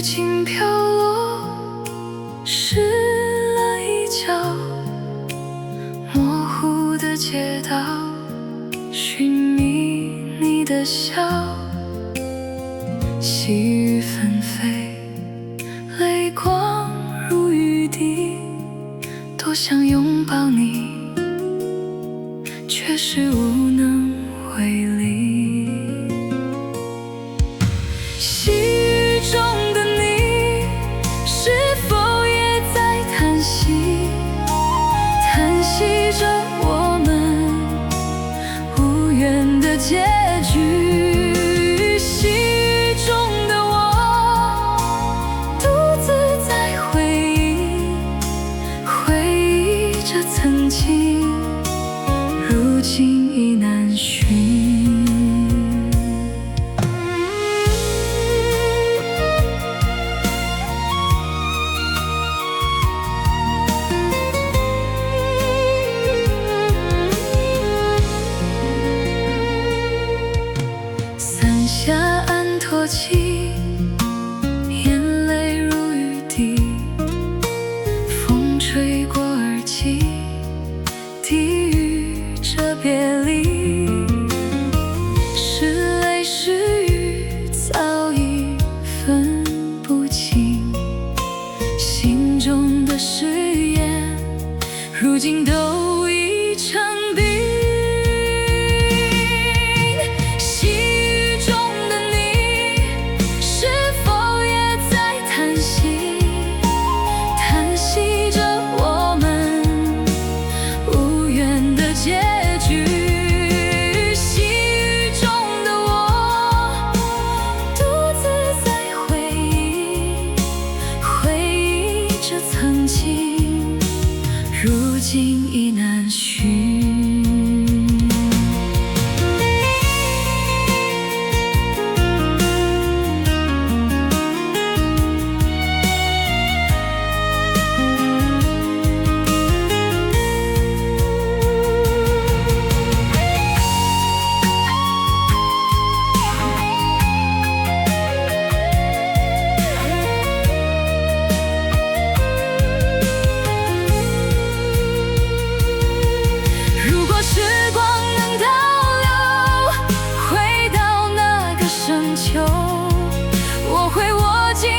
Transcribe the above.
雨轻飘落，湿了衣角，模糊的街道，寻觅你的笑。细雨纷飞，泪光如雨滴，多想拥抱你，却是无能为力。细雨中的你，是否也在叹息？叹息着我们无缘的结局。细雨中的我，独自在回忆着曾经，如今已难寻。伞下暗托起，眼泪如雨滴，风吹过耳际，低语着别离。是泪是雨，早已分不清，心中的誓言，如今都已成冰。细雨中的你，是否也在叹息？叹息着我们无缘的结局。细雨中的我，独自在回忆着曾经，如今已难寻。如果时光能倒流，回到那个深秋，我会握紧